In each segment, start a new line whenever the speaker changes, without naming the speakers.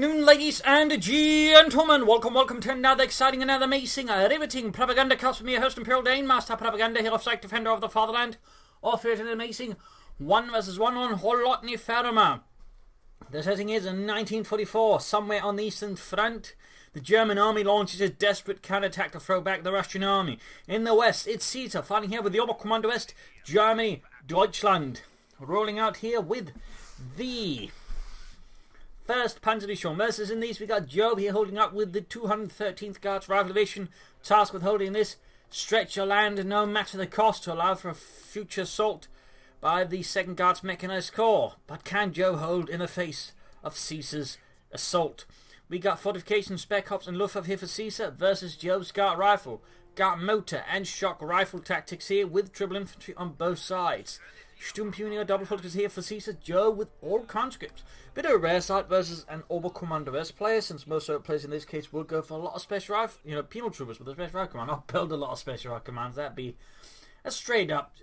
afternoon, ladies and gentlemen. Welcome to another exciting, another amazing, riveting Propagandacast with me, your host, Imperial Dane, Master Propaganda, Hero of Psych, Defender of the Fatherland. Off here to an amazing 1 versus 1 on Kholodny Ferma. The setting is in 1944, somewhere on the Eastern Front. The German army launches a desperate counterattack to throw back the Russian army. In the west, it's Caesar fighting here with the Oberkommando West, Germany, Deutschland. Rolling out here with the 1st Panzerdivision versus in these we got Jove here holding up with the 213th Guards Rifle Division, tasked with holding this stretch of land no matter the cost to allow for a future assault by the 2nd Guards Mechanized Corps. But can Jove hold in the face of Caesar's assault? We got Fortifications, Spec Ops and Luftwaffe here for Caesar versus Jove's Guard Rifle, Guard Motor and Shock Rifle tactics here with triple infantry on both sides. Sturmpionier double focus here for Caesar, Jove with all conscripts. Bit of a rare sight versus an Oberkommando West player, since most of the players in this case will go for a lot of special rifle, penal troopers with a special rifle command. Not build a lot of special rifle commands. That'd be a straight up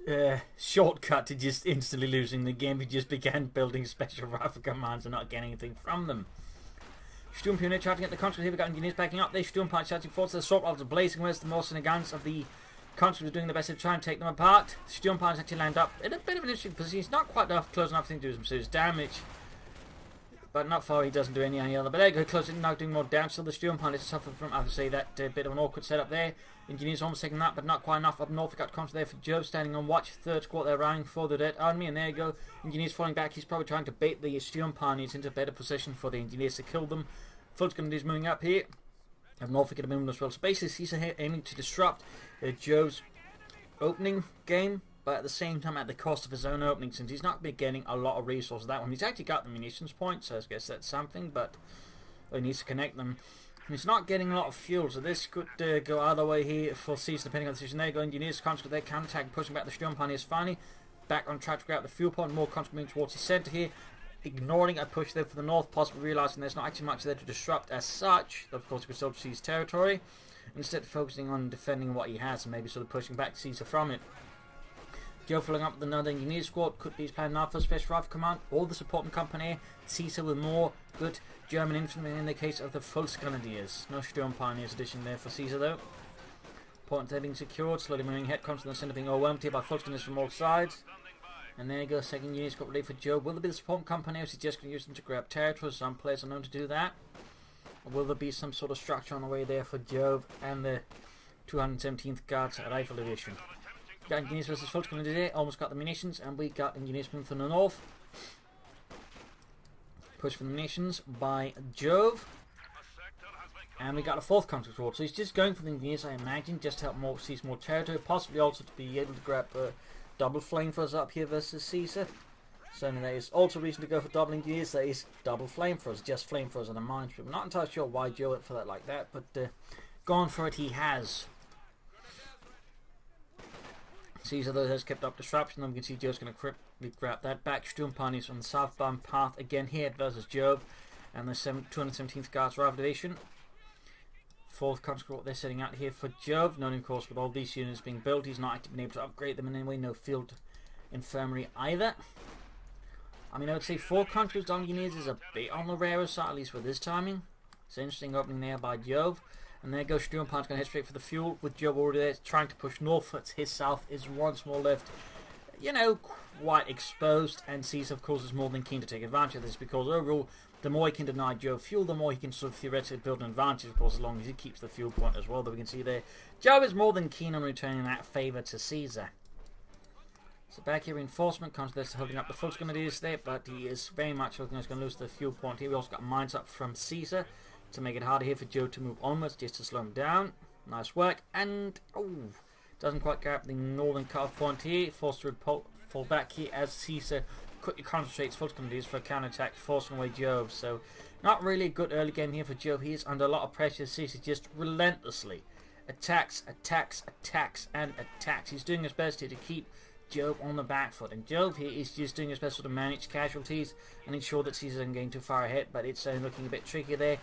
shortcut to just instantly losing the game if you just began building special rifle commands and not getting anything from them. Sturmpionier charging at the conscripts here. We got engineers backing up. They Sturmpionier charging forward. The assault rifles are blazing whereas the Morsen guns of the conscripts are doing the best to try and take them apart. The Sturmpioniers actually land up in a bit of an interesting position. It's not quite close enough to do some serious damage, but not far. He doesn't do any other. But there you go, close in now, doing more damage. So the Sturmpioniers suffer from, I have to say, that bit of an awkward setup there. Engineers almost taking that, but not quite enough. Up north, we got conscripts there for Jove standing on watch. 3rd squad there running for the dead army, and there you go. Engineers falling back. He's probably trying to bait the Sturmpioniers into better position for the engineers to kill them. Full-Gundies moving up here. Up north, we get a movement as well. So basically, Caesar here aiming to disrupt Jove's opening game, but at the same time at the cost of his own opening, since he's not been getting a lot of resources. That one, he's actually got the munitions points, so I guess that's something, but he needs to connect them. And he's not getting a lot of fuel, so this could go either way here for Caesar, depending on the decision. There you go, engineers, conscript, their counter-attack, pushing back the Sturmpioniers finally back on track to grab the fuel point. More conscript moving towards the centre here, ignoring a push there for the north, possibly realising there's not actually much there to disrupt as such. Of course, he could still seize territory, instead of focusing on defending what he has and maybe sort of pushing back Caesar from it. Joe following up with another engineer squad, could be his plan now for Special Rifle Command or the supporting company. Caesar with more good German infantry in the case of the Volksgrenadiers. No Sturmpioneers addition there for Caesar though. Point there being secured, slowly moving ahead, comes to the centre being overwhelmed here by Volksgrenadiers from all sides. And there you go, 2nd unit squad ready for Joe. Will there be the supporting company or is he just going to use them to grab territory? Some players are known to do that. Will there be some sort of structure on the way there for Jove and the 217th Guards Rifle Division? We got engineers versus Volksgrenadiers today, almost got the munitions, and we got engineers from the north. Push for the munitions by Jove. And we got a 4th conscript squad. So he's just going for the engineers, I imagine, just to help seize more territory, possibly also to be able to grab double flamethrowers up here versus Caesar. So there is also reason to go for double engineers. There is double flamethrowers, just flamethrowers and a mine strip. I'm not entirely sure why Joe went for that like that, but gone for it he has. Caesar though has kept up disruption, and we can see Joe's going to quickly grab that back. Sturmpioniers on the southbound path again here versus Jove and the 217th Guards Rifle Division. 4th conscript they're setting out here for Jove, known of course with all these units being built, he's not actually been able to upgrade them in any way. No field infirmary either. I mean, I would say 4 conscripts on engineers is a bit on the rarer side, at least with this timing. It's an interesting opening there by Jove. And there goes Sturmpioniers, going to head straight for the fuel with Jove already there, trying to push north. His south is once more left, quite exposed. And Caesar, of course, is more than keen to take advantage of this, because overall, the more he can deny Jove fuel, the more he can sort of theoretically build an advantage, of course, as long as he keeps the fuel point as well, that we can see there. Jove is more than keen on returning that favour to Caesar. So back here, reinforcement comes this holding up the Volksgrenadiers there, but he is very much looking like he's going to lose the fuel point here. We also got mines up from Caesar to make it harder here for Joe to move onwards, just to slow him down. Nice work, and doesn't quite grab the northern cut-off point here. Forced to fall back here as Caesar quickly concentrates Volksgrenadiers for a counter-attack, forcing away Jove. So not really a good early game here for Jove. He is under a lot of pressure. Caesar just relentlessly attacks, and attacks. He's doing his best here to keep Jove on the back foot, and Jove here is just doing his best to manage casualties and ensure that Caesar isn't getting too far ahead, but it's looking a bit tricky there.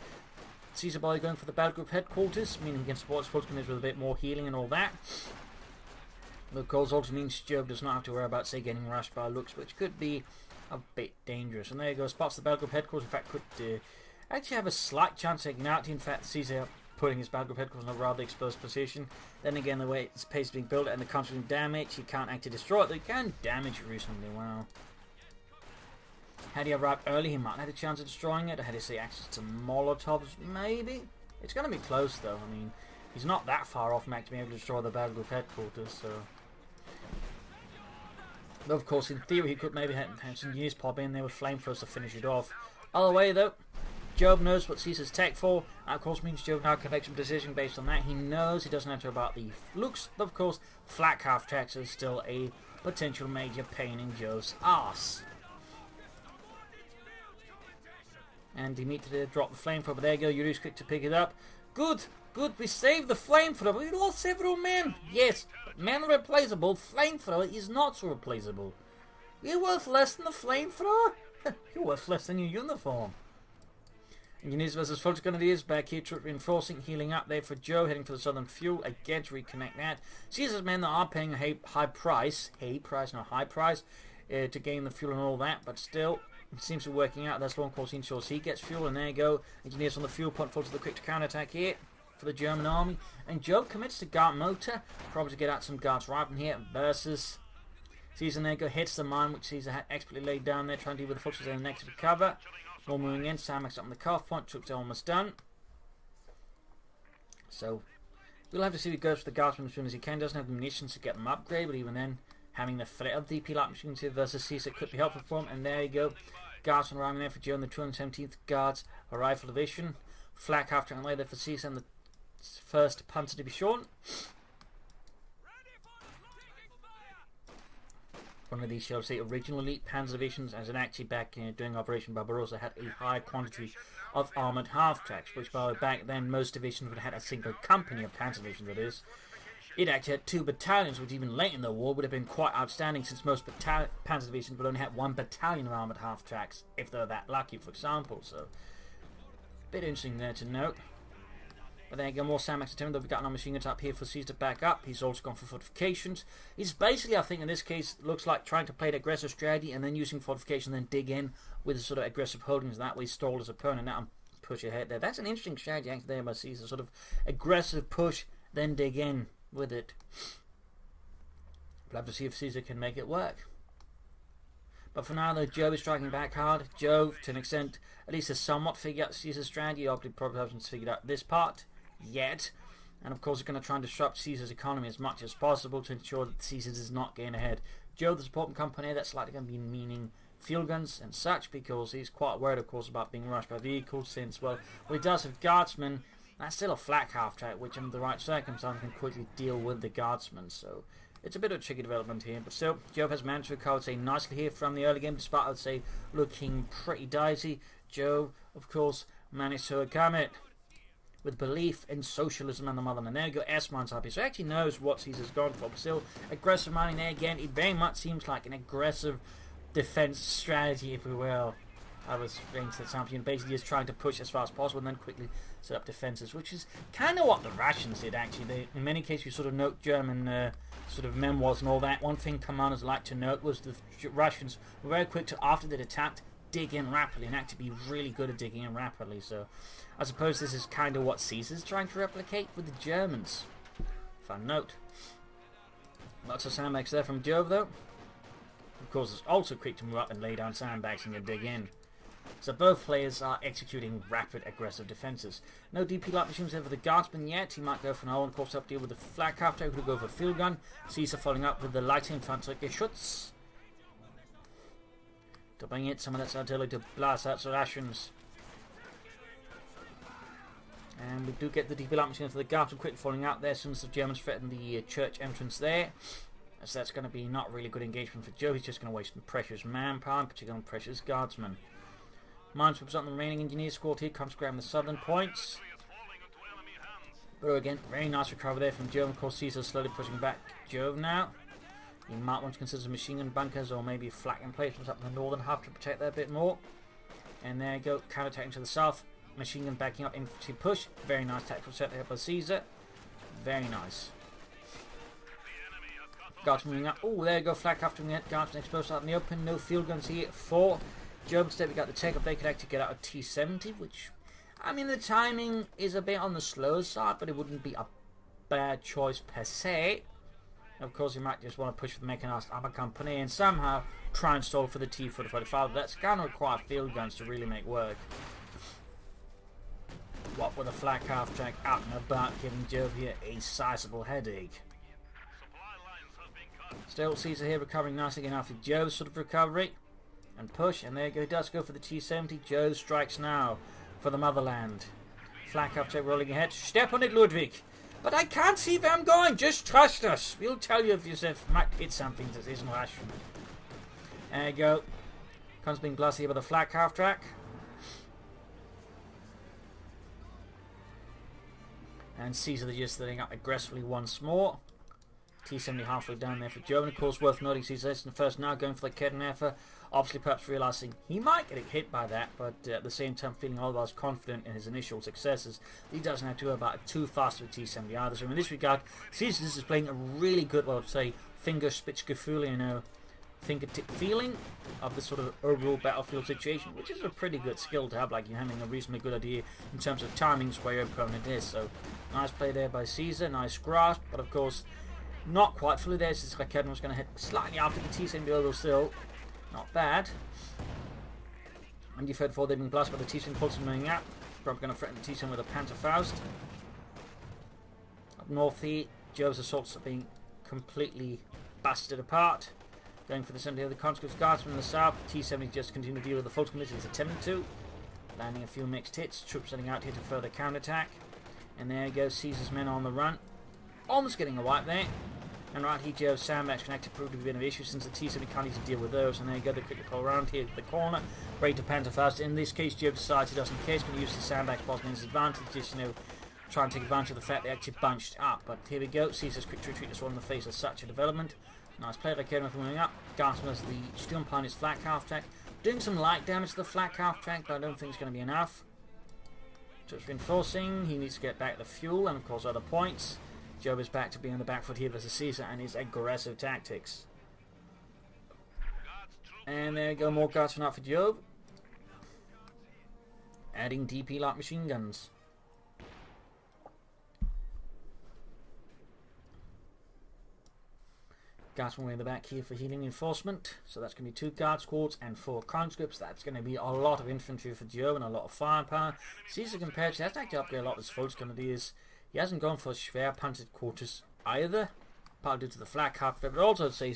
Caesar by going for the battle group headquarters, meaning he can support his Volksgrenadiers with a bit more healing and all that. Of course, also means Jove does not have to worry about, say, getting rushed by looks, which could be a bit dangerous. And there you go, spots the battle group headquarters. In fact, could actually have a slight chance of taking out. In fact, Caesar putting his battle group headquarters in a rather exposed position. Then again, the way its pace is being built and the constant damage, he can't actually destroy it. They can damage it reasonably well. Had he arrived early, he might have had a chance of destroying it. Or had he say access to Molotovs, maybe. It's going to be close though. I mean, he's not that far off from actually being able to destroy the battle group headquarters. So, but of course, in theory, he could maybe have some units pop in there with flamethrowers to finish it off. Other way though, Jove knows what Caesar's tech for. That of course means Jove now can make some decision based on that. He knows he doesn't have to worry about the looks. But of course, flak half tracks is still a potential major pain in Jove's arse. And Dimitri dropped the flamethrower, but there you go, Yuri's quick to pick it up. Good, good, we saved the flamethrower, we lost several men. Yes, men are replaceable, flamethrower is not so replaceable. You're worth less than the flamethrower? You're worth less than your uniform. Engineers versus Folks Grenadiers back here, troop reinforcing, healing up there for Joe, heading for the southern fuel, again to reconnect that. Caesar's men that are paying a high price, to gain the fuel and all that, but still, it seems to be working out. That's long course ensures he gets fuel, and there you go. Engineers on the fuel point, falls to the quick to counterattack here for the German army. And Jove commits to guard motor, probably to get out some guards right from here versus Caesar. There you go, hits the mine which Caesar had expertly laid down there, trying to deal with the forces in the next to cover. More moving in, Samak's up on the cuff point, troops are almost done. So we'll have to see if he goes for the guardsmen as soon as he can. Doesn't have the munitions to get them upgraded, but even then, having the threat of DP light machines here versus Caesar could be helpful for him. And there you go, guardsmen arriving there for Joe and the 217th Guards, a rifle division. Flak half track later for Caesar and the 1st Panzer to be shown. One of these, shall we say, original elite Panzer divisions, as an actually back during Operation Barbarossa had a high quantity of armoured half-tracks, which by back then most divisions would have had a single company of Panzer divisions, that is. It actually had 2 battalions, which even late in the war would have been quite outstanding, since most Panzer divisions would only have 1 battalion of armoured half-tracks, if they were that lucky, for example. So, a bit interesting there to note. But there you go, more Samax attempt. We've got another machine guns up here for Caesar to back up. He's also gone for fortifications. He's basically, I think in this case, looks like trying to play the aggressive strategy and then using fortification, then dig in with sort of aggressive holdings. That way stall his opponent out and push ahead there. That's an interesting strategy actually there by Caesar. Sort of aggressive push, then dig in with it. We'll have to see if Caesar can make it work. But for now, though, Jove is striking back hard. Jove, to an extent, at least has somewhat figured out Caesar's strategy. Obviously, probably hasn't figured out this part yet. And of course, we're going to try and disrupt Caesar's economy as much as possible to ensure that Caesar does not gain ahead. Jove, the support company, that's likely going to be meaning field guns and such, because he's quite worried, of course, about being rushed by vehicles, since, well, he does have guardsmen. That's still a flak half-track, which under the right circumstances can quickly deal with the guardsmen. So it's a bit of a tricky development here, but still, Jove has managed to recover, say, nicely here from the early game, despite, I would say, looking pretty dicey. Jove, of course, managed to overcome it with belief in socialism and the motherland. There you go, S-Mine's up here. So he actually knows what Caesar's gone for, but still, aggressive mining there again. It very much seems like an aggressive defense strategy, if we will. I was saying to something, basically just trying to push as far as possible and then quickly set up defenses, which is kind of what the Russians did, actually. In many cases, you sort of note German sort of memoirs and all that. One thing commanders like to note was the Russians were very quick to, after they'd attacked, dig in rapidly and actually be really good at digging in rapidly. So I suppose this is kind of what Caesar's trying to replicate with the Germans. Fun note. Lots of sandbags there from Jove, though. Of course, it's also quick to move up and lay down sandbags and dig in. So both players are executing rapid, aggressive defenses. No DP light machines there for the guardsman yet. He might go for an all course up deal with the flak after. He could go for field gun. Caesar following up with the light infantry Geschütz to bring in some of that artillery to blast out the Russians. And we do get the DP light machines for the guardsman quick falling out there as soon as the Germans threaten the church entrance there. So that's going to be not really good engagement for Joe. He's just going to waste some precious manpower, particularly on precious guardsmen. Minesweepers on the remaining engineer squad here, comes grabbing the southern points. But again, very nice recovery there from Jove. Of course, Caesar slowly pushing back Jove now. You might want to consider machine gun bunkers or maybe flak emplacements up in the northern half to protect that a bit more. And there you go, counter-attacking to the south. Machine gun backing up, infantry push. Very nice tactical set there by Caesar. Very nice. Guards moving up. Oh, there you go, flak after me. Guards exposed out in the open. No field guns here for Jove instead we got the take up. They could actually get out of T70, which, I mean, the timing is a bit on the slow side, but it wouldn't be a bad choice per se. Of course, you might just want to push for the mechanized armor company and somehow try and stall for the T-45, but that's going to require field guns to really make work. What with a flak half-track out and about, giving Jove here a sizable headache. Still, Caesar here recovering nicely again after Jove's sort of recovery. And push, and there you go, he does go for the T-70. Jove strikes now for the motherland. Flak half-track rolling ahead. Step on it, Ludwig! But I can't see where I'm going. Just trust us. We'll tell you if you might hit something that isn't rational. There you go. Comes being blasted here by the flak half-track. And Caesar just setting up aggressively once more. T-70 halfway down there for Jove. And of course, worth noting, Caesar in the first now going for the Kholodny, obviously perhaps realising he might get hit by that, but at the same time feeling otherwise confident in his initial successes. He doesn't have to worry about it too fast with T-70 either. So in this regard, Caesar is playing a really good, well, I'd say, Fingerspitzgefühl, you know, fingertip feeling of the sort of overall battlefield situation, which is a pretty good skill to have, like you're having a reasonably good idea in terms of timings where your opponent is. So nice play there by Caesar, nice grasp, but of course not quite fully there, since Kholodny was going to hit slightly after the T-70 overall still. Not bad. And you've heard before they've been blasted by the T-70 Fulton moving out. Probably going to threaten the T-70 with a Panzerfaust. Up north here, Jove's assaults are being completely busted apart. Going for the center of the conscripts guards from the south. T-70 just continue to deal with the Fulton as he's attempting to. Landing a few mixed hits. Troops setting out here to further counterattack. And there goes Caesar's men on the run. Almost getting a wipe there. And right here, Jove's sandbags can actually prove to be a bit of an issue since the T-70 can't easily deal with those. And there you go, they quickly pull around here to the corner. Break to Panzerfaust. In this case, Jove decides he doesn't care. He's going to use the sandbags possibly in his advantage. Just, you know, try and take advantage of the fact they actually bunched up. But here we go. Caesar's quick to retreat is one in the face of such a development. Nice play by Kholodny moving up. Garsman as the steel pine his flak half-track. Doing some light damage to the flak half-track, but I don't think it's going to be enough. Just reinforcing. He needs to get back the fuel and, of course, other points. Jove is back to be on the back foot here versus Caesar and his aggressive tactics. And there you go, more guardsmen out for Jove. Adding DP light machine guns. Guardsmen way in the back here for healing reinforcement. So that's going to be 2 guard squads and 4 conscripts. That's going to be a lot of infantry for Jove and a lot of firepower. Caesar compared to that, actually upgrade a lot of his force going to do is he hasn't gone for schwerpanzered quarters either, partly due to the flak half, but also I'd say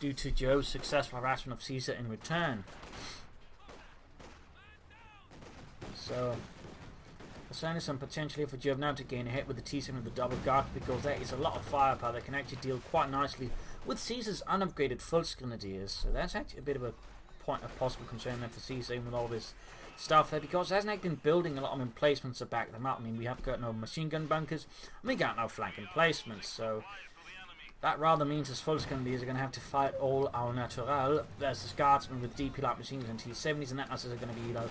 due to Jove's successful harassment of Caesar in return. So, certainly some potential here for Jove now to gain a hit with the T-70 with the double guard, because there is a lot of firepower that can actually deal quite nicely with Caesar's unupgraded Fultz Grenadiers. So that's actually a bit of a point of possible concern there for Caesar with all this stuff there, because he hasn't actually been building a lot of emplacements to back them up. I mean, we have got no machine gun bunkers, and we got no flank emplacements, so that rather means his Fultz Grenadiers are going to have to fight all our natural versus guardsmen with DP light machine guns and T-70s, and that is going to be, you know,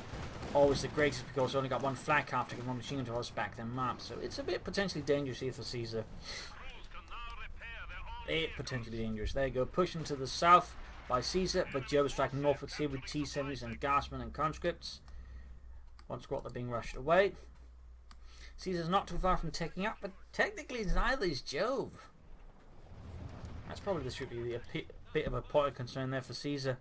always the greatest, because we only got one flak after and one machine gun to us back them up. So it's a bit potentially dangerous here for Caesar. Potentially dangerous. There you go, pushing to the south by Caesar, but Jove is striking northwards here with T-70s and guardsmen and conscripts. One squad are being rushed away. Caesar's not too far from taking up, but technically neither is Jove. That's probably should be a bit of a point of concern there for Caesar.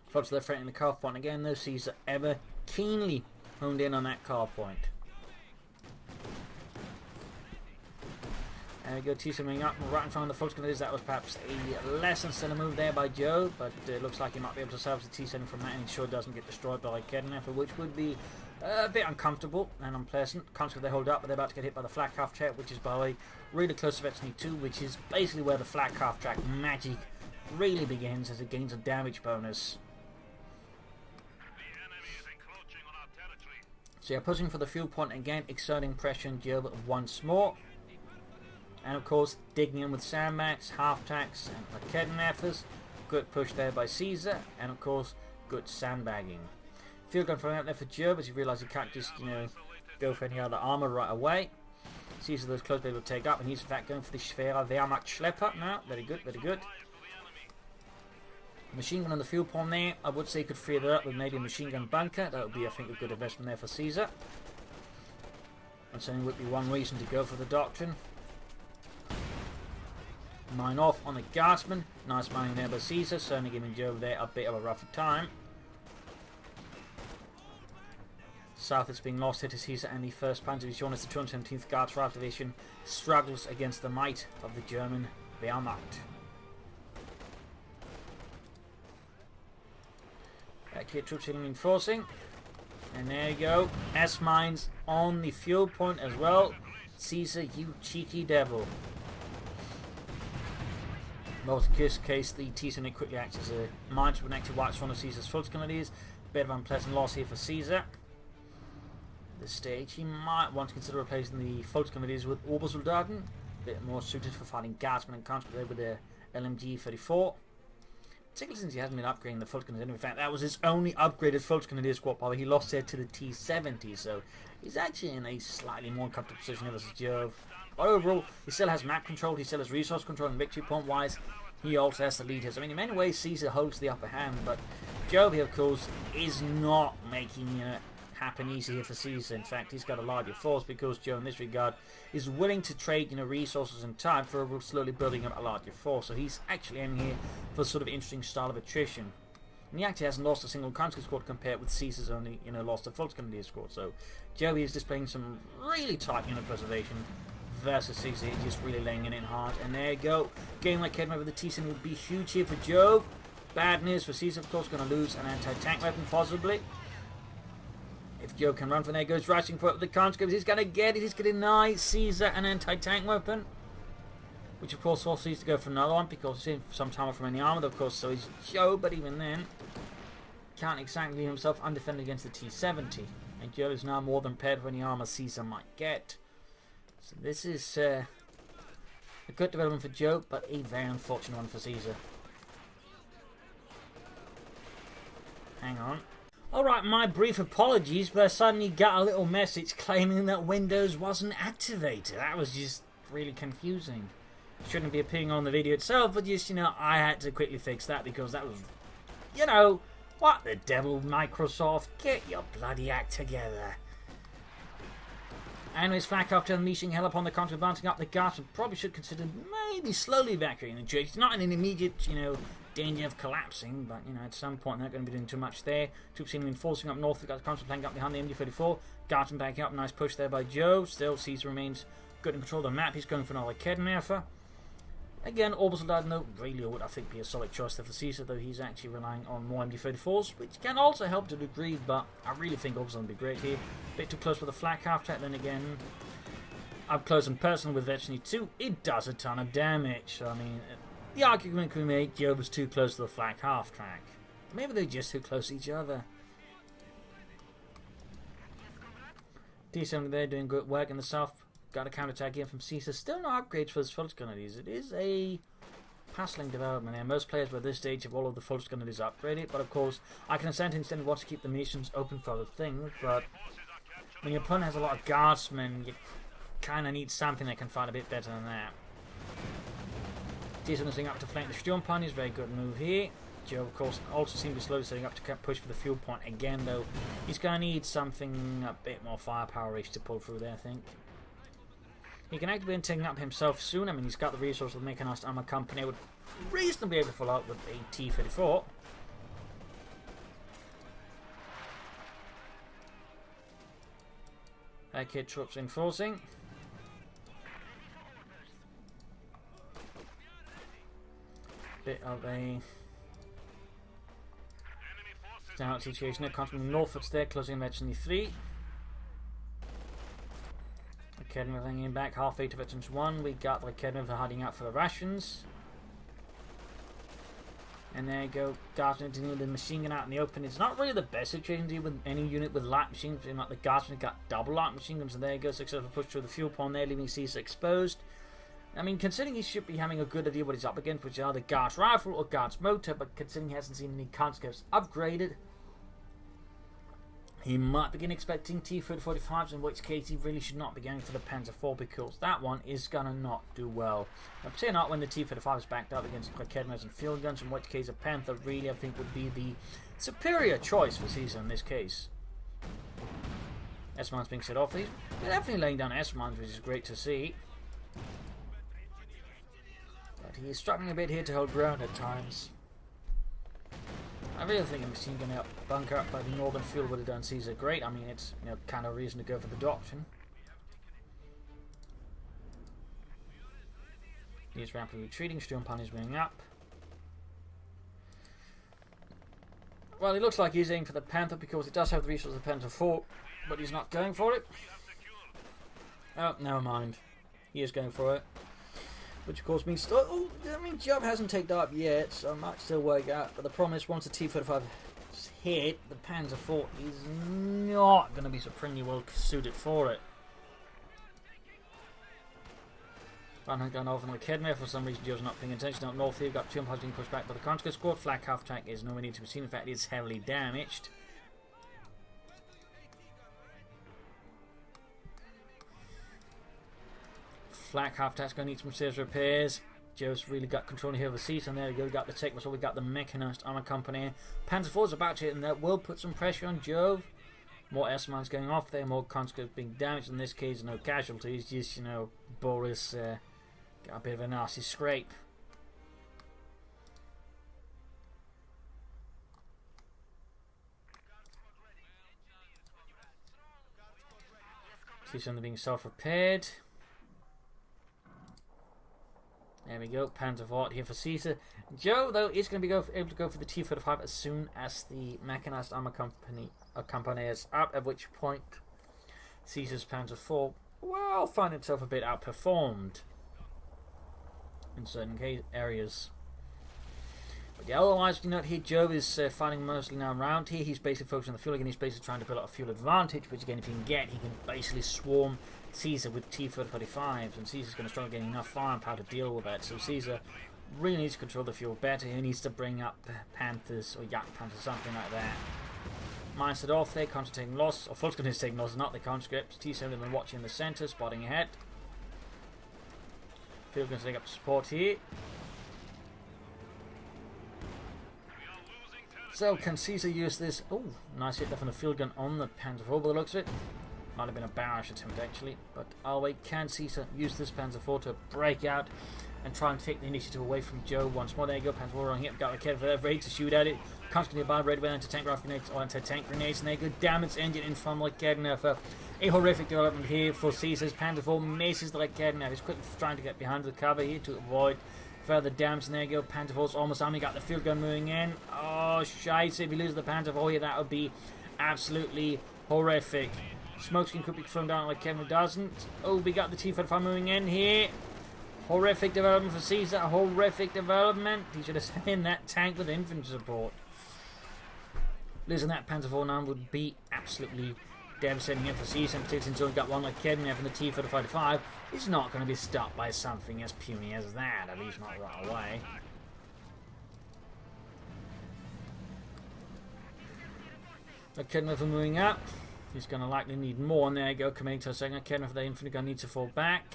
Folks, they're threatening the carve point again, though. Caesar ever keenly honed in on that carve point. There we go, T-70 up right in front of the Fultz Grenadiers. That was perhaps a less than stellar move there by Jove, but it looks like he might be able to salvage the T-70 from that, and he sure doesn't get destroyed by Kholodny, which would be a bit uncomfortable and unpleasant. Conscript they hold up, but they're about to get hit by the flak half-track, which is, by the way, really close to Veteran 2, which is basically where the flak half-track magic really begins, as it gains a damage bonus. So you're pushing for the fuel point again, exerting pressure on Jove once more. And of course, digging in with sandbags, half-tacks, and Kholodny. Good push there by Caesar, and of course, good sandbagging. Field gun from out there for Jove, as he realises he can't just, you know, go for any other armour right away. Caesar those close able to take up, and he's in fact going for the Schwere Wehrmacht Schlepper now. Very good, very good. Machine gun on the fuel pond there. I would say you could free that up with maybe a machine gun bunker. That would be, I think, a good investment there for Caesar. And certainly would be one reason to go for the doctrine. Mine off on the guardsman. Nice mining there by Caesar. Certainly giving Jove there a bit of a rougher time. South is being lost here to Caesar, and the 1st Panzer Division as the 217th Guards Rifle Division struggles against the might of the German Wehrmacht. Back here, troops reinforcing. And there you go. S-mines on the fuel point as well. Caesar, you cheeky devil. Most case, the T-Senate quickly acts as a mine to connect to wipes one of Caesar's Volksgrenadiers. Bit of unpleasant loss here for Caesar. At this stage, he might want to consider replacing the Volksgrenadiers with Obersoldaten. A bit more suited for fighting guardsmen and conscripts with their LMG-34. Particularly since he hasn't been upgrading the Volksgrenadiers. In fact, that was his only upgraded Volksgrenadier squad power. He lost it to the T-70, so he's actually in a slightly more comfortable position here versus Jove. But overall, he still has map control, he still has resource control, and victory point-wise, he also has the lead here. So, I mean, in many ways, Caesar holds the upper hand, but Jove here, of course, is not making it happen easy here for Caesar. In fact, he's got a larger force because Jove, in this regard, is willing to trade, resources and time for slowly building up a larger force. So he's actually aiming here for a sort of interesting style of attrition. And he actually hasn't lost a single conscript squad compared with Caesar's only, lost a Volksgrenadier squad. So Jove is displaying some really tight unit preservation versus Caesar, just really laying it in hard. And there you go. Game like Kedma with the T-Sen would be huge here for Jove. Bad news for Caesar, of course, going to lose an anti-tank weapon possibly. If Jove can run from there, goes rushing for it with the conscripts. He's going to get it. He's going to deny Caesar an anti-tank weapon. Which, of course, forces Caesar to go for another one because he's in some time off from any armoured, of course. So he's Jove, but even then, can't exactly leave himself undefended against the T-70. And Jove is now more than prepared for any armour Caesar might get. So this is a good development for Jove, but a very unfortunate one for Caesar. Hang on. Alright, my brief apologies, but I suddenly got a little message claiming that Windows wasn't activated. That was just really confusing. Shouldn't be appearing on the video itself, but just, I had to quickly fix that because that was, what the devil, Microsoft? Get your bloody act together. Anyways, flak after unleashing hell upon the country, advancing up the Guards, and probably should consider maybe slowly evacuating the church. It's not in an immediate, danger of collapsing, but, at some point they're not going to be doing too much there. Troops seem to be enforcing up north. We've got the council playing up behind the MD-34. Guardsmen backing up. Nice push there by Jove. Still, Caesar remains good in control of the map. He's going for another Kednerfer. Again, Obersoldaten, though, really would, I think, be a solid choice there for Caesar, though he's actually relying on more MD-34s, which can also help to a degree, but I really think Obersoldaten would be great here. Bit too close with a flak half track, then again, up close and personal with Veteran 2, it does a ton of damage. So, I mean, the argument can be made Jove was too close to the flak half track. Maybe they're just too close to each other. T-70 there doing good work in the south. Got a counter-attack here from Caesar. Still no upgrades for his Volksgrenadiers. It is a puzzling development here. Most players by this stage have all of the Volksgrenadiers upgraded, but of course, I can understand instead wants to keep the missions open for other things, but when your opponent has a lot of guardsmen, you kind of need something that can fight a bit better than that. T-70 setting up to flank the Sturm ponies. Very good move here. Jove, of course, also seems to be slowly setting up to push for the fuel point again, though. He's going to need something a bit more firepower-ish to pull through there, I think. He can actually be taking up himself soon. I mean, he's got the resources of making us armor company. Would reasonably able to follow up with a T-34. Okay, troops enforcing. Bit of a down situation there. Comes from Norfolk's there, closing emergency 3. Kedma hanging back, halfway to Veterans 1. We got the Kedma for hiding out for the rations. And there you go, Guardsmen dealing with the machine gun out in the open. It's not really the best situation to deal with any unit with light machine guns. Like the Guardsmen got double light machine guns, and there you go, successful push through the fuel pond there, leaving Caesar exposed. I mean, considering he should be having a good idea what he's up against, which are the Guards Rifle or Guards Motor, but considering he hasn't seen any conscripts upgraded, He might begin expecting T-45s, in which case he really should not be going for the Panzer IV, because that one is going to not do well. I'm saying not when the T-45 is backed up against Raketas and field guns, in which case a Panther really, I think, would be the superior choice for Caesar in this case. S-mines being set off. He's definitely laying down S-mines, which is great to see. But he is struggling a bit here to hold ground at times. I really think a machine gun out bunker up by the northern field would have done Caesar great. I mean, it's kind of a reason to go for the doctrine. He's rapidly retreating. Sturmpanzer is moving up. Well, it looks like he's aiming for the Panther because it does have the resources of the Panther 4, but he's not going for it. Oh, never mind. He is going for it. Which of course means, Jove hasn't taken up yet, so I might still work out. But the problem is, once the T-45 is hit, the Panzer IV is not going to be supremely well suited for it. Van going off on the Kholodny. For some reason, Jove's not paying attention. Up north here, we've got Jump being pushed back by the Conscript Squad. Flak half tank is nowhere near to be seen. In fact, it's heavily damaged. Flak half tank's going to need some serious repairs. Joe's really got control here of the seat, and there we go. We got the tech, so we got the mechanized armor company. Panzer IV's about to hit, and that will put some pressure on Jove. More S-mines going off there, more conscripts being damaged. In this case, no casualties, just Boris got a bit of a nasty scrape. See something being self-repaired. There we go, Panzer IV here for Caesar. Joe, though, is going to be able to go for the T-45 as soon as the mechanized armor company is up, at which point Caesar's Panzer IV will find itself a bit outperformed in certain areas. But yeah, otherwise, here, Jove is fighting mostly now around here. He's basically focusing on the fuel again. He's basically trying to build up a fuel advantage, which again, if he can get, he can basically swarm Caesar with T-45s, and Caesar's going to struggle getting enough firepower to deal with that. So Caesar really needs to control the fuel better. He needs to bring up Panthers or Yak Panthers, something like that. Mines it off there, concentrating loss, or Fulton is taking loss, not the conscripts. T-7 been watching in the centre, spotting ahead. Field going to take up support here. So can Caesar use this? Oh, nice hit there from the field gun on the Panzer IV by the looks of it. Might have been a barrage attempt actually, but oh wait, can Caesar use this Panzer IV to break out and try and take the initiative away from Joe once more? There you go, Panzer IV on here, got a kid for that, ready to shoot at it. Constantly nearby, ready with anti-tank grenades or anti-tank grenades, and there you go, damn its engine in from Kholodny for a horrific development here for Caesar's Panzer IV misses the Kholodny. He's quickly trying to get behind the cover here to avoid further damage, and there you go, Panzer IV's almost on. We got the field gun moving in. Oh, shite, if he loses the Panzer IV here, that would be absolutely horrific. Smokescreen could be thrown down like Kevin doesn't. Oh, we got the T-45 moving in here. Horrific development for Caesar. Horrific development. He should have sent in that tank with infantry support. Losing that Panzer IV now would be absolutely devastating here for Caesar, particularly until we got one like Kevin from the T-45. He's not going to be stopped by something as puny as that, at least not right away. Kholodny moving up. He's going to likely need more, and there you go, committing to a second. Kholodny for the infantry gun needs to fall back.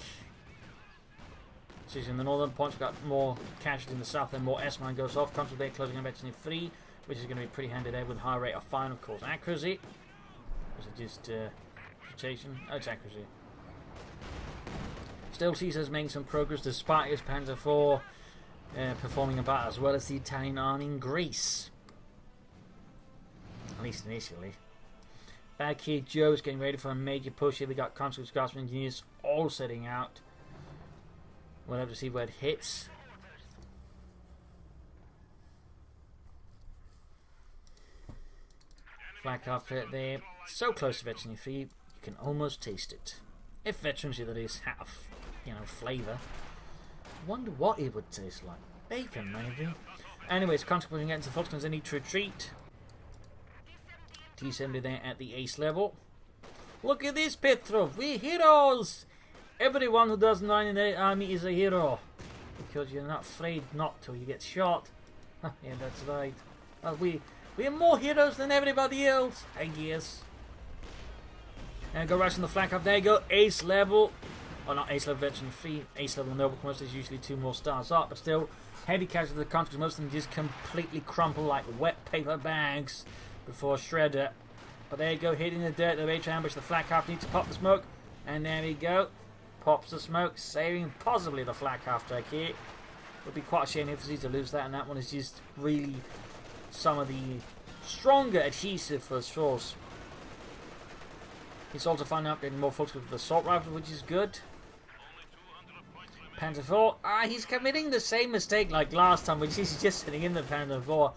So he's in the northern points, we've got more casualties in the south, then more S-mine goes off. Comes with there, closing on Betsy 3, which is going to be pretty handy there with high rate of fire and of course accuracy. Or is it just rotation? Oh, it's accuracy. Still, Caesar's making some progress despite his Panzer IV performing about as well as the Italian army in Greece. At least initially. Back here, Joe's getting ready for a major push here. We got conscripts, craftsmen, engineers all setting out. We'll have to see where it hits. Flak after it there. So close to Veteran 3, you can almost taste it. If veterans that is have, flavour. Wonder what it would taste like. Bacon, maybe. Anyways, conscripts getting to Fulton, they need to retreat. T-70 there at the ace level. Look at this, Petrov. We're heroes. Everyone who does 9 in the army is a hero. Because you're not afraid not to. You get shot. Yeah, that's right. Well, we are more heroes than everybody else, I guess. And go right on the flank up. There you go. Ace level. Oh, not ace level veteran 3. Ace level noble commander is usually 2 more stars up. But still, heavy casualties of the country. Most of them just completely crumple like wet paper bags before shredder. But there you go. Hitting the dirt. The major ambush. The flak half needs to pop the smoke. And there we go. Pops the smoke. Saving possibly the flak half deck here. Would be quite a shame if he's to lose that. And that one is just really some of the stronger adhesive for his force. He's also finding out getting more focus with the assault rifle, which is good. Panzer IV. He's committing the same mistake like last time, which is just sitting in the Panzer IV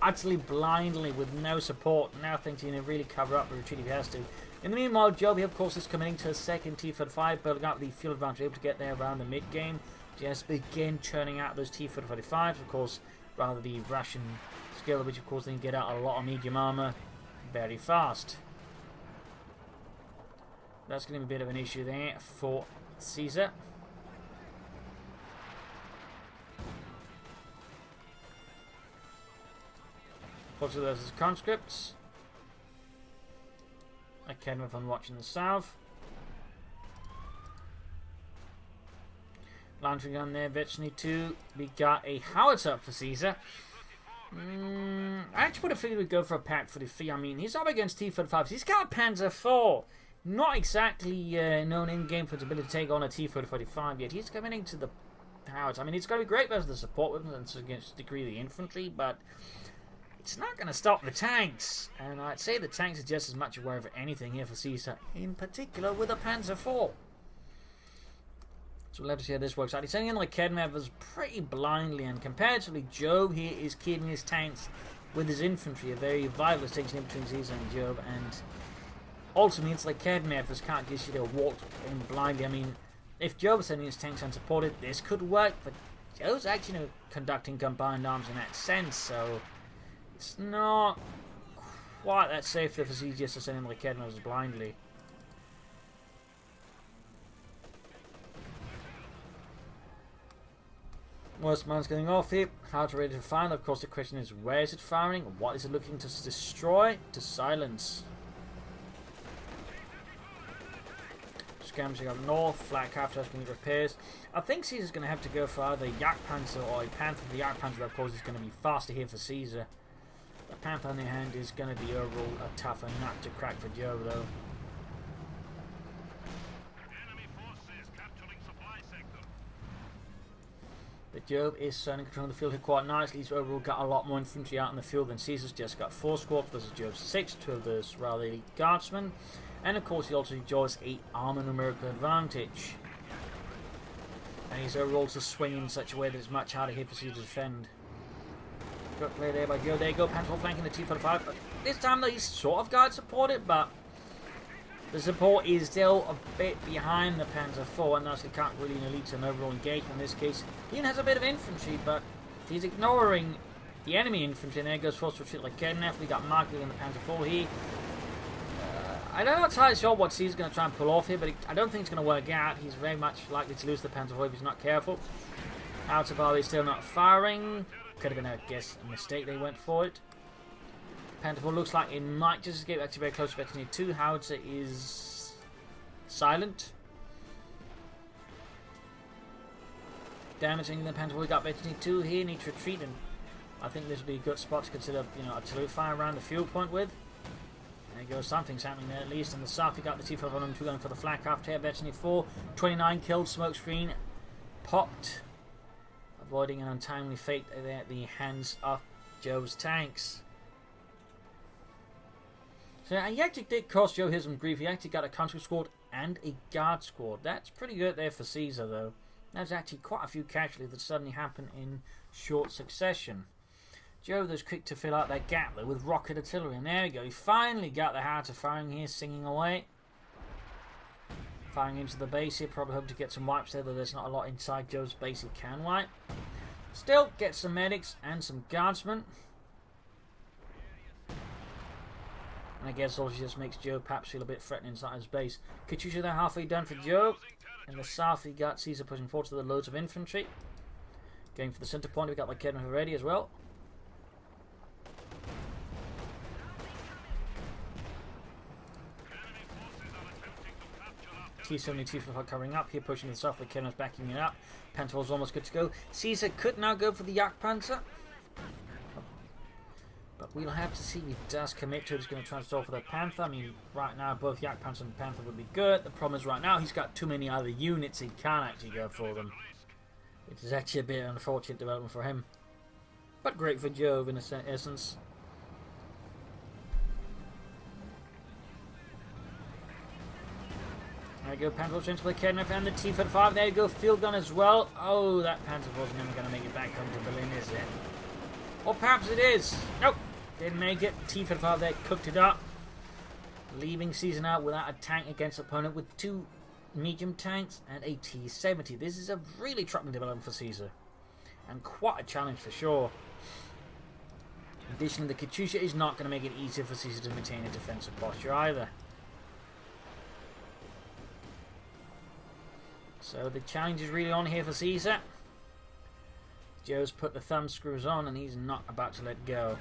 utterly blindly with no support. Now thinking to really cover up the retreat if he has to. In the meanwhile, Jove, of course, is committing to a second T-45, building up the fuel advantage, able to get there around the mid-game. Just begin churning out those T-45s, of course, rather the Russian skill, which of course they can get out a lot of medium armor very fast. That's going to be a bit of an issue there for Caesar. Fortunately, there's his conscripts. Okay, if I'm watching the south. Launching gun there, virtually 2. We got a howitzer for Caesar. I actually would have figured we'd go for a pack for the fee. I mean, he's up against T-45s. He's got a Panzer IV. Not exactly known in-game for his ability to take on a T-45 yet. He's coming into the howitzer. I mean, it's going to be great versus the support weapons and against a degree the infantry, but it's not going to stop the tanks. And I'd say the tanks are just as much aware of anything here for Caesar, in particular with a Panzer IV. So we'll have to see how this works out. He's sending in like Kedmevers pretty blindly, and comparatively, Jove here is keeping his tanks with his infantry. A very vital distinction in between Caesar and Jove, and also means like Kedmevers can't just walk in blindly. I mean, if Jove is sending his tanks unsupported, this could work, but Jove's actually conducting combined arms in that sense, so it's not quite that safe if he's just sending like Kedmevers blindly. Worst man's getting off here. How to ready to fire? Of course, the question is, where is it firing? What is it looking to destroy? To silence. Skirmishing up north. Flak half going to need repairs. I think Caesar's going to have to go for either Yak Panzer or a Panther. The Yak Panzer, of course, is going to be faster here for Caesar. The Panther on the hand is going to be overall a tougher nut to crack for Joe, though. But Jove is starting to control the field here quite nicely. He's overall got a lot more infantry out in the field than Caesar's just got 4 squads versus Jove's 6, 2 of those rather elite guardsmen. And of course he also enjoys a armor numerical advantage. And he's overall to swing in such a way that it's much harder here for Caesar to defend. Got play there by Jove. There you go, Panzer flanking the T-45. But this time though he's sort of guard supported, but the support is still a bit behind the Panzer IV, and thus he can't really elite an overall engagement in this case. He even has a bit of infantry, but he's ignoring the enemy infantry, and there goes forced retreat like Kednev. We got Mark in the Panzer IV here. I'm not entirely sure what Caesar's going to try and pull off here, but I don't think it's going to work out. He's very much likely to lose the Panzer IV if he's not careful. Outer bar is still not firing. Could have been, I guess, a mistake they went for it. Panzer IV looks like it might just get actually very close to Veteran 2. Howitzer is silent. Damaging the Panzer IV. We got Veteran 2 here. Need to retreat, and I think this would be a good spot to consider, artillery fire around the fuel point with. There you go, something's happening there at least. In the south, we got the T-512 going for the flak after here. Veteran 4. 29 killed. Smoke screen popped. Avoiding an untimely fate there at the hands of Jove's tanks. So he actually did cost Joe here some grief. He actually got a country squad and a guard squad. That's pretty good there for Caesar, though. There's actually quite a few casualties that suddenly happen in short succession. Joe was quick to fill out that gap, though, with rocket artillery. And there we go. He finally got the howitzer firing here, singing away. Firing into the base here. Probably hope to get some wipes there, though there's not a lot inside Joe's base he can wipe. Still, get some medics and some guardsmen. And I guess also just makes Joe perhaps feel a bit threatening inside his base. Katyusha there halfway done for Joe. In the south, we got Caesar pushing forward to the loads of infantry. Going for the center point, we got like Kedmov ready as well. T-70, T-55 covering up here, pushing the south. The Kenner's backing it up. Panther was almost good to go. Caesar could now go for the Jagdpanzer. But we'll have to see if he does commit to it. He's going to try and stall for the Panther. I mean, right now, both Jagdpanzer and Panther would be good. The problem is right now, he's got too many other units. He can't actually go for them. It is actually a bit unfortunate development for him. But great for Jove in essence. There you go, Panther change for the Kenneth and the T-55. There you go, field gun as well. Oh, that Panther wasn't even going to make it back home to Berlin, is it? Or perhaps it is. Nope, didn't make it. T-55 there cooked it up. Leaving Caesar out without a tank against opponent with 2 medium tanks and a T-70. This is a really troubling development for Caesar. And quite a challenge for sure. Additionally, the Katyusha is not going to make it easier for Caesar to maintain a defensive posture either. So the challenge is really on here for Caesar. Joe's put the thumb screws on and he's not about to let go.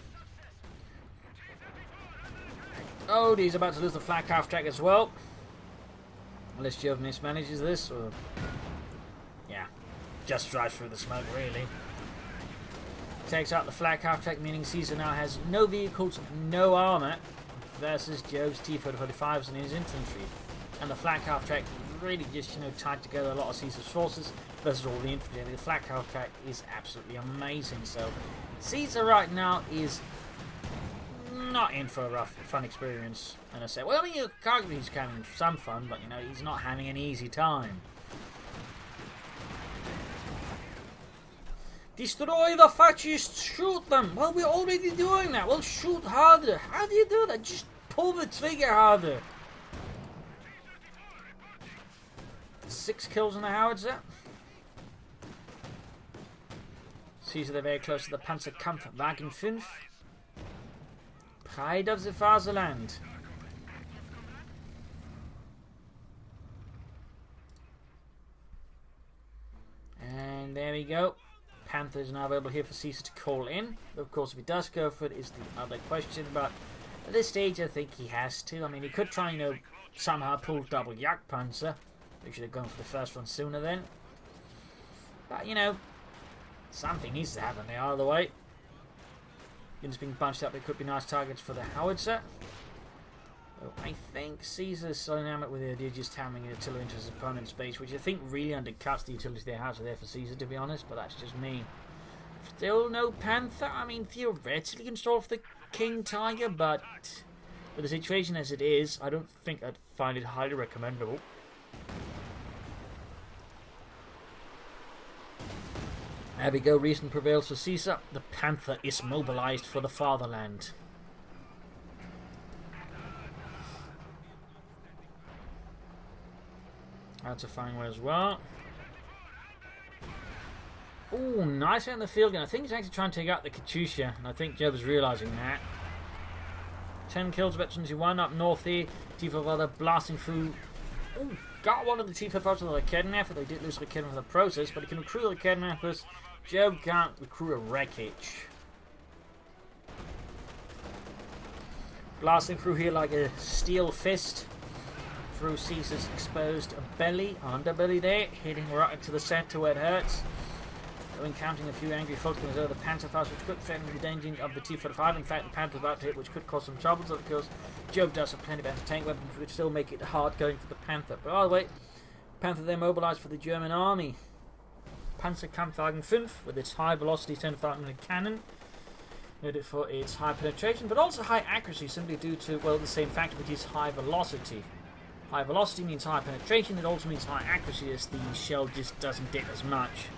Oh, he's about to lose the flak half track as well. Unless Jove mismanages this, or... yeah, just drives through the smoke, really. Takes out the flak half track, meaning Caesar now has no vehicles, no armour, versus Jove's T-45s and his infantry. And the flak half track really just, tied together a lot of Caesar's forces versus all the infantry. The flak half track is absolutely amazing. So Caesar right now is not in for a rough, fun experience. And I say, well, I mean, he's having some fun, but he's not having an easy time. Destroy the fascists! Shoot them! Well, we're already doing that. Well, shoot harder. How do you do that? Just pull the trigger harder. 6 kills on the howitzer. Caesar, they're very close to the Panzerkampfwagen 5. Pride of the Fatherland. And there we go. Panther is now available here for Caesar to call in. Of course, if he does go for it, is the other question. But at this stage, I think he has to. I mean, he could try, somehow pull double Jagdpanzer. We should have gone for the first one sooner then. But, something needs to happen there either way. Units being bunched up, it could be nice targets for the howitzer. So I think Caesar's so enamored with the idea of just hammering artillery into his opponent's base, which I think really undercuts the utility they have there for Caesar, to be honest, but that's just me. Still no Panther. I mean, theoretically install for the King Tiger, but with the situation as it is, I don't think I'd find it highly recommendable. There we go, reason prevails for Caesar. The Panther is mobilized for the fatherland. That's a fine way as well. Oh, nice out in the field, and I think he's actually trying to take out the Katyusha, and I think Jove is realizing that. 10 kills, about 21 up north here. T-55 blasting through. Oh, got one of the T-55s with the Kholodny Ferma. They did lose the Kholodny for the process, but he can recruit the Kholodny Ferma. Jove can't recruit a wreckage. Blasting through here like a steel fist through Caesar's exposed belly, underbelly there, hitting right into the center where it hurts. Encountering a few angry folks because the Panther fast, which could threaten the danger of the T-45. In fact, the Panther's about to hit, which could cause some trouble. So, of course, Jove does have plenty of anti-tank weapons, which still make it hard going for the Panther. But by the way, Panther then mobilized for the German army. Panzerkampfwagen 5 with its high-velocity 10mm cannon, noted for its high penetration, but also high accuracy, simply due to, well, the same factor, which is high velocity. High velocity means high penetration. It also means high accuracy, as the shell just doesn't dip as much.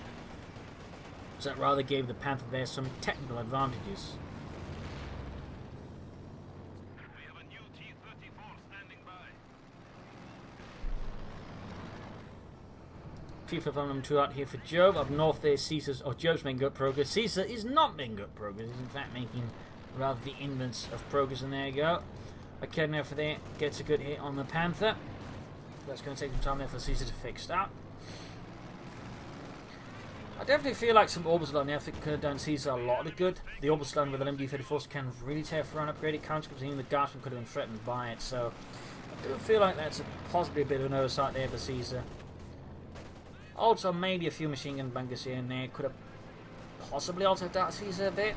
So that rather gave the Panther there some technical advantages. We have a new T-34 standing by. T-55 number 2 out here for Jove. Up north there, Caesar's, or Jove's making good progress. Caesar is not making good progress. He's in fact making rather the inverse of progress, and there you go. A Kholodny Ferma there gets a good hit on the Panther. That's going to take some time there for Caesar to fix that. I definitely feel like some Orbisland there could have done Caesar a lot of good. The Orbisland with an MD-34 can really tear for an upgraded counter, because even the Guardsman could have been threatened by it. So I do feel like that's possibly a bit of an oversight there for Caesar. Also, maybe a few machine gun bunkers here and there could have possibly also hurt Caesar a bit.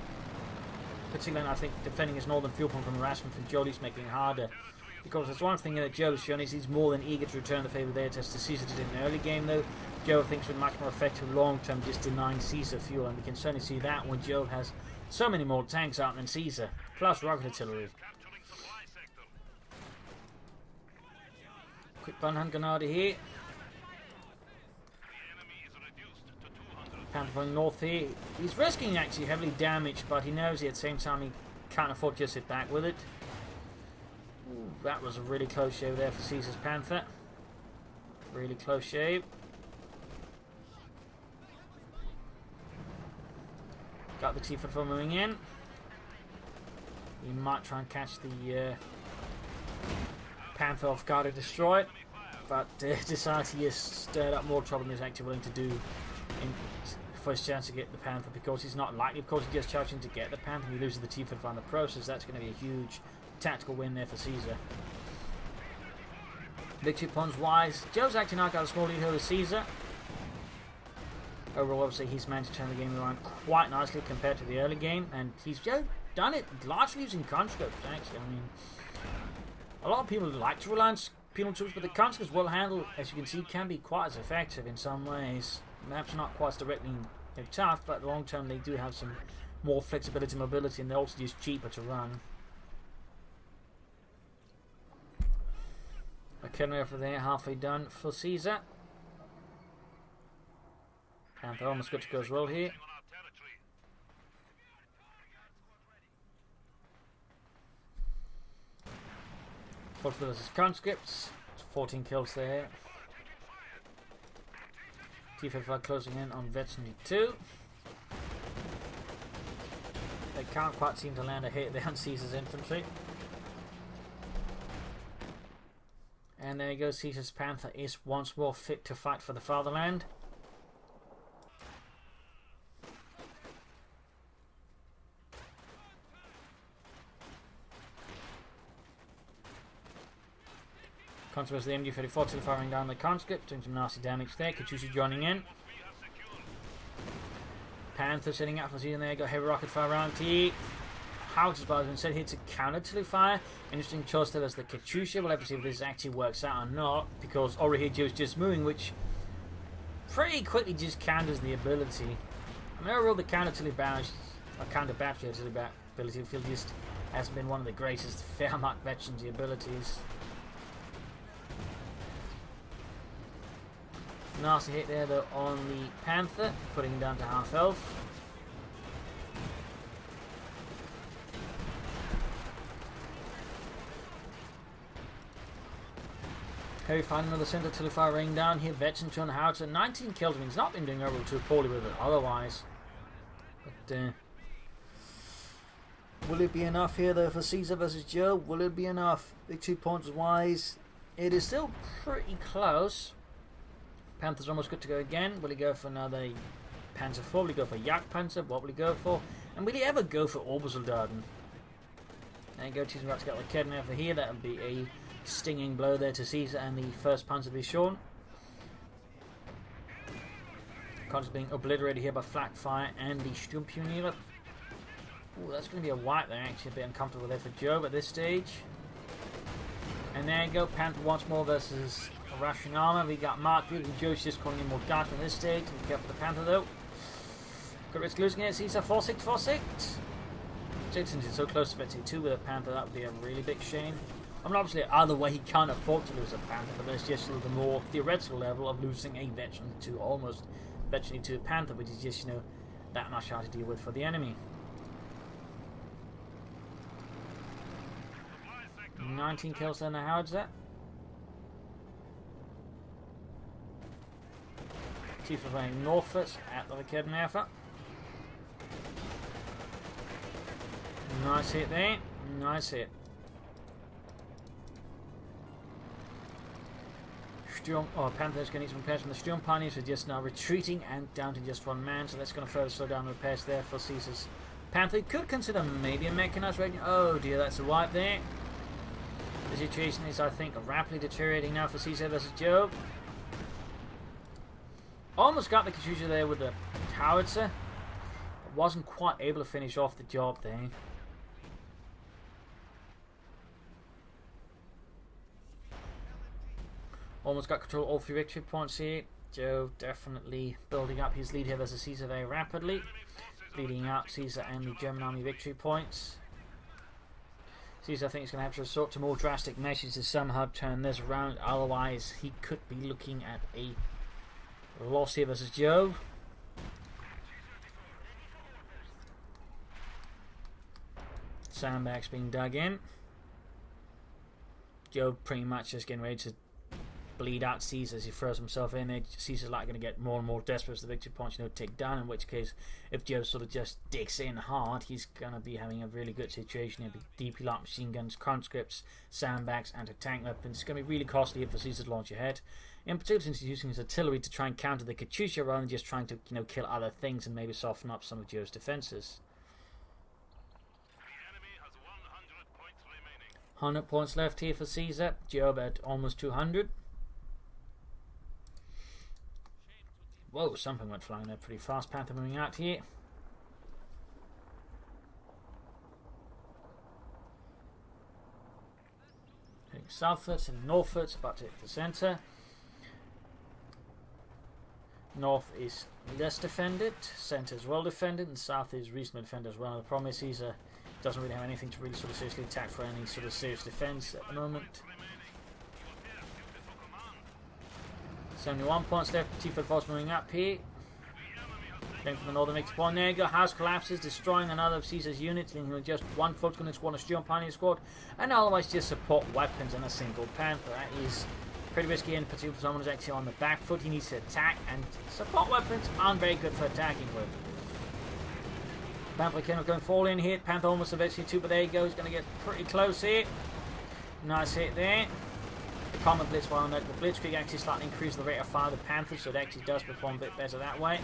Particularly, I think, defending his northern fuel point from harassment from Jody's making it harder. Because there's one thing that Jove's shown is he's more than eager to return the favour there test to Caesar did in the early game, though. Jove thinks with much more effective long-term just denying Caesar fuel, and we can certainly see that when Jove has so many more tanks out than Caesar, plus rocket artillery. Quick Bunhunt Granada here. Panther going north here. He's risking actually heavily damaged, but he knows at the same time he can't afford to just sit back with it. Ooh, that was a really close shave there for Caesar's Panther. Really close shave. Got the T-54 moving in. He might try and catch the Panther off guard and destroy it, but decides he has stirred up more trouble than he's actually willing to do for his chance to get the Panther, because he's not likely, of course, he just charging to get the Panther. He loses the T-54 in the process. That's going to be a huge tactical win there for Caesar. Victory points wise, Joe's actually now got a small lead over Caesar. Overall, obviously, he's managed to turn the game around quite nicely compared to the early game, and he's done it largely using conscripts, actually. I mean, a lot of people like to rely on penal troops, but the conscripts will handle, as you can see, can be quite as effective in some ways. Perhaps not quite as directly tough, but long term they do have some more flexibility and mobility, and they're also just cheaper to run. McKinley over there, halfway done for Caesar. Panther almost good to go as well here. Force versus conscripts. 14 kills there. T-55 closing in on Veteran 2. They can't quite seem to land a hit there on Caesar's infantry. And there you go, Caesar's Panther is once more fit to fight for the fatherland. Consequence of the MG-34 still firing down the conscripts, doing some nasty damage there. CoH2 joining in. Panther setting up for season there, got heavy rocket fire around T. Howitzers bar has been set here to counter artillery fire. Interesting choice there as the CoH2. We'll have to see if this actually works out or not, because already here Joe's just moving, which pretty quickly just counters the ability. I mean, overall the counter artillery barrage, or counter battery artillery ability, feel just hasn't been one of the greatest Wehrmacht veterans abilities. Nasty hit there though on the Panther, putting him down to half health. Heavy fire, another center artillery fire raining down here. Veteran 2 on the howitzer, 19 kills. I mean, he's not been doing overall too poorly with it otherwise. But will it be enough here though for Caesar versus Joe? Will it be enough? Big 2 points wise. It is still pretty close. Panther's almost good to go again. Will he go for another Panzer IV? Will he go for Jagdpanzer? What will he go for? And will he ever go for Obersoldaten? There you go, choosing about to get the Kholodny over here. That would be a stinging blow there to Caesar, and the first Panzer will be shorn. Connor's being obliterated here by flak fire and the Sturmpioniere. Ooh, that's going to be a wipe there, actually a bit uncomfortable there for Jove at this stage. And there you go, Panther once more versus Russian armor. We got Mark Duke and Joe's just calling in more darts on this stage. Be careful for the Panther though. Could risk losing it. Caesar 4-6-4-6. Since it's so close to Veteran 2 with a Panther, that would be a really big shame. I mean, obviously, either way, he can't afford to lose a Panther, but there's just the more theoretical level of losing a Veteran 2, almost Veteran 2 Panther, which is just, that much hard to deal with for the enemy. 19 kills in the howitzer. T-55 northwards at the Kholodny. Nice hit there. Nice hit. Panther's going to need some repairs from the Sturmpioneers, who are just now retreating and down to just one man, so that's going to further slow down the repairs there for Caesar's Panther. Could consider maybe a mechanized rating. Oh dear, that's a wipe there. The situation is, I think, rapidly deteriorating now for Caesar versus Jove. Almost got the Katyusha there with the howitzer, but wasn't quite able to finish off the job there. Almost got control of all 3 victory points here. Jove definitely building up his lead here versus Caesar very rapidly, leading out Caesar and the German army victory points. Caesar, I think, is going to have to resort to more drastic measures to somehow turn this around. Otherwise, he could be looking at a loss here versus Jove. Sandbags being dug in. Jove pretty much just getting ready to bleed out Caesar as he throws himself in there. Caesar's like going to get more and more desperate as the victory points take down, in which case, if Jove sort of just digs in hard, he's going to be having a really good situation here. DP light machine guns, conscripts, sandbags, anti-tank weapons. It's going to be really costly here for Caesar to launch ahead. In particular, since he's using his artillery to try and counter the Katyusha rather than just trying to kill other things and maybe soften up some of Jove's defenses. 100 points left here for Caesar. Jove at almost 200. Whoa, something went flying there pretty fast. Panther moving out here. Heading southwards and northwards, about to hit the centre. North is less defended, centre is well defended, and south is reasonably defended as well. The problem is Caesar doesn't really have anything to really sort of seriously attack for any sort of serious defence at the moment. 71 points left. T-Fed Force moving up here. Going for the northern victory point. There you go. House collapses, destroying another of Caesar's units, leaving with just one foot gun squad, a Steel Pioneer squad, and otherwise just support weapons and a single Panther. That is pretty risky, in particular for someone who's actually on the back foot. He needs to attack, and support weapons aren't very good for attacking with. Panther kind of going fall in here. Panther almost eventually too, but there you go. He's going to get pretty close here. Nice hit there. The common blitz, while the blitzkrieg actually slightly increases the rate of fire of the Panther, so it actually does perform a bit better that way.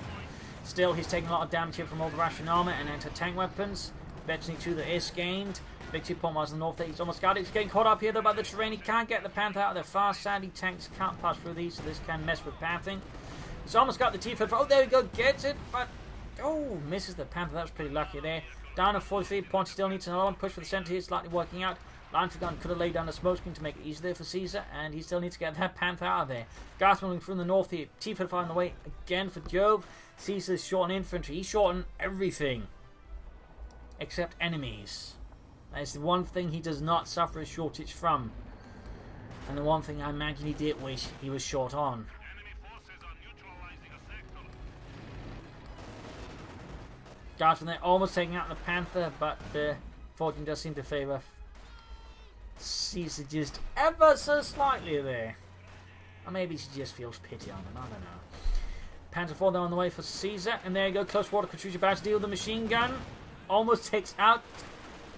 Still, he's taking a lot of damage here from all the Russian armor and anti-tank weapons. Eventually, too, that is gained. Victory point was in the north there. He's almost got it. He's getting caught up here, though, by the terrain. He can't get the Panther out of there fast. Sadly, tanks can't pass through these, so this can mess with Panthering. He's almost got the T-Fed. Oh, there we go. Gets it, but oh, misses the Panther. That was pretty lucky there. Down to 43 points. Still needs another one. Push for the center here. Slightly working out. Line for gun could have laid down a smoke screen to make it easier for Caesar, and he still needs to get that Panther out of there. Guards moving from the north here. T-Fed on the way again for Jove. Caesar's short on infantry. He's short on everything except enemies. That is the one thing he does not suffer a shortage from, and the one thing I imagine he did wish he was short on. Guards from there almost taking out the Panther, but fortune does seem to favour Caesar just ever so slightly there. Or maybe she just feels pity on him, I don't know. Panther 4 there on the way for Caesar, and there you go, close water. Katyusha about to deal with the machine gun. Almost takes out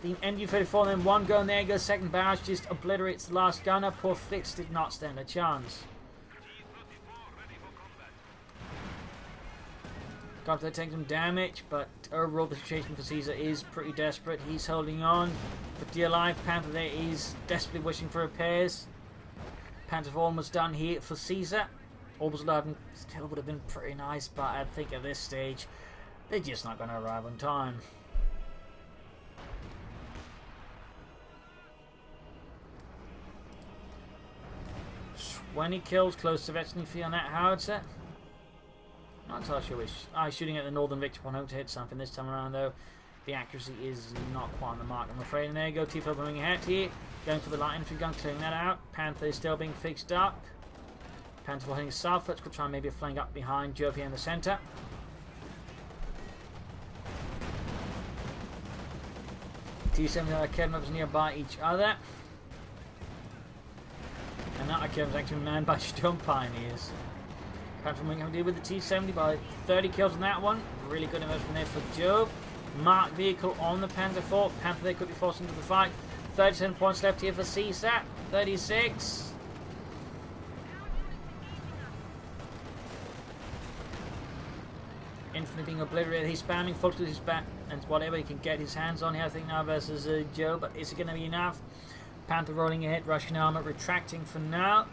the MG-34, and then one go, and there you go, second barrage just obliterates the last gunner. Poor Fritz did not stand a chance. Panther taking some damage, but overall the situation for Caesar is pretty desperate. He's holding on for dear life. Panther there is desperately wishing for repairs. Panther 4 almost done here for Caesar. Orbs 11 still would have been pretty nice, but I think at this stage they're just not going to arrive on time. Twenty kills, close to veteran fee on that howitzer. Not entirely sure which. Shooting at the northern victory point. Hope to hit something this time around, though. The accuracy is not quite on the mark, I'm afraid. And there you go, T-Fed moving ahead here. Going for the light infantry gun, clearing that out. Panther is still being fixed up. Panther heading southwards. Could try maybe a flank up behind Jove here in the centre. T-70 and Arcade nearby each other. And that Arcade was actually manned by Stone Pioneers. Panther moving to deal with the T-70 by 30 kills on that one. Really good investment there for Jove. Marked vehicle on the Panther 4. Panther there could be forced into the fight. 37 points left here for Caesar. 36. Infantry being obliterated. He's spamming full his back and whatever he can get his hands on here, I think, now versus Joe. But is it going to be enough? Panther rolling ahead, Russian armor retracting for now.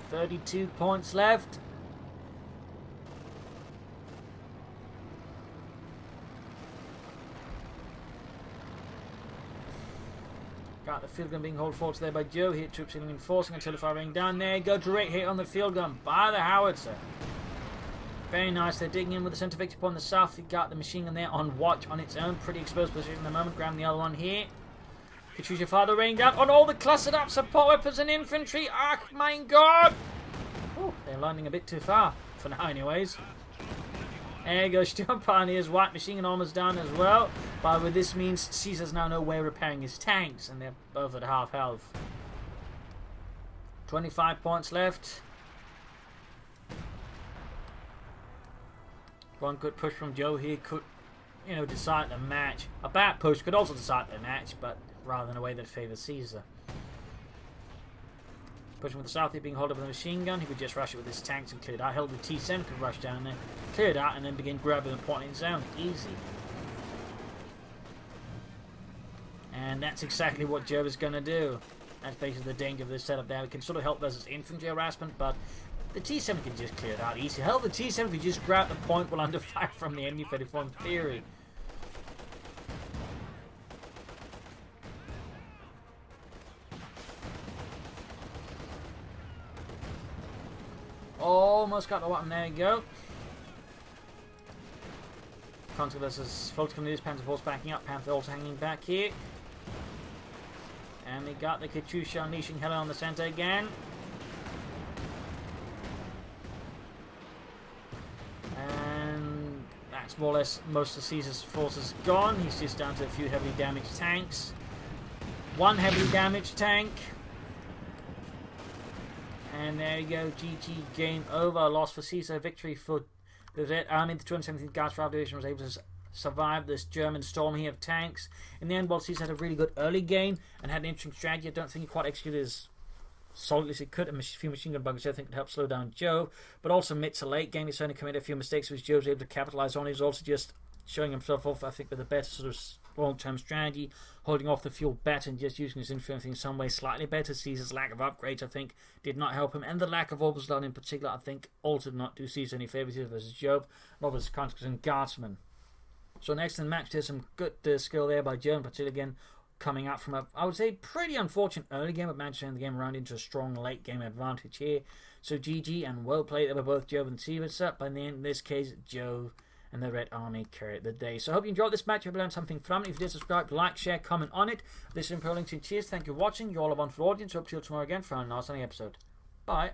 32 points left. Got the field gun being held forward there by Joe. Here troops reinforcing until firing down there. Go direct hit on the field gun by the howitzer. Very nice. They're digging in with the centre victory point on the south. You got the machine gun there on watch on its own. Pretty exposed position at the moment. Grabbing the other one here. Katyusha father raining down on all the clustered up support weapons and infantry. Ah, my god! Ooh, they're landing a bit too far. For now, anyways. There goes Steel Pioneers. White machine gun armor's down as well. By the way, this means Caesar's now no way repairing his tanks, and they're both at half health. 25 points left. One good push from Joe here could, decide the match. A bad push could also decide the match, but rather in a way that favours Caesar. Pushing with the south, being held up with a machine gun. He could just rush it with his tanks and clear it out. Held with T7, could rush down there, clear it out, and then begin grabbing the point in his zone. Easy. And that's exactly what Jove is going to do. That's basically the danger of this setup there. It can sort of help versus infantry harassment, but the T7 can just clear it out easy. Hell, the T7 could just grab the point while under fire from the enemy 34 in theory. Almost got the one. There you go. Consul versus Folks coming to this. Panther force backing up. Panther also hanging back here. And we got the Katyusha unleashing hell on the center again. And that's more or less most of Caesar's forces gone. He's just down to a few heavily damaged tanks. One heavily damaged tank. And there you go, GG, game over. Loss for Caesar, victory for the Red Army. The 217th Guards Division was able to survive this German storm here of tanks. In the end, while Caesar had a really good early game and had an interesting strategy, I don't think he quite executed as solidly as he could. A few machine gun buggers I think could help slow down Jove, but also amidst a late game, he certainly committed a few mistakes which Jove was able to capitalise on. He was also just showing himself off, I think, with a better sort of long-term strategy, holding off the fuel better and just using his infantry in some way slightly better. Caesar's lack of upgrades, I think, did not help him, and the lack of orbitals done in particular, I think, also did not do Caesar any favours versus Jove, nor was Conscripts and Guardsmen. So next in the match, there's some good skill there by Joe, in particular again, coming out from a, I would say, pretty unfortunate early game, but managed to turn the game around into a strong late game advantage here. So GG and well played. They were both Jove and Caesar, but in the end, in this case, Jove and the Red Army carried the day. So I hope you enjoyed this match. I hope you learned something from it. If you did, subscribe, like, share, comment on it. This is Imperial Links. Cheers. Thank you for watching. You're all a wonderful audience. Hope to see you tomorrow again for another episode. Bye.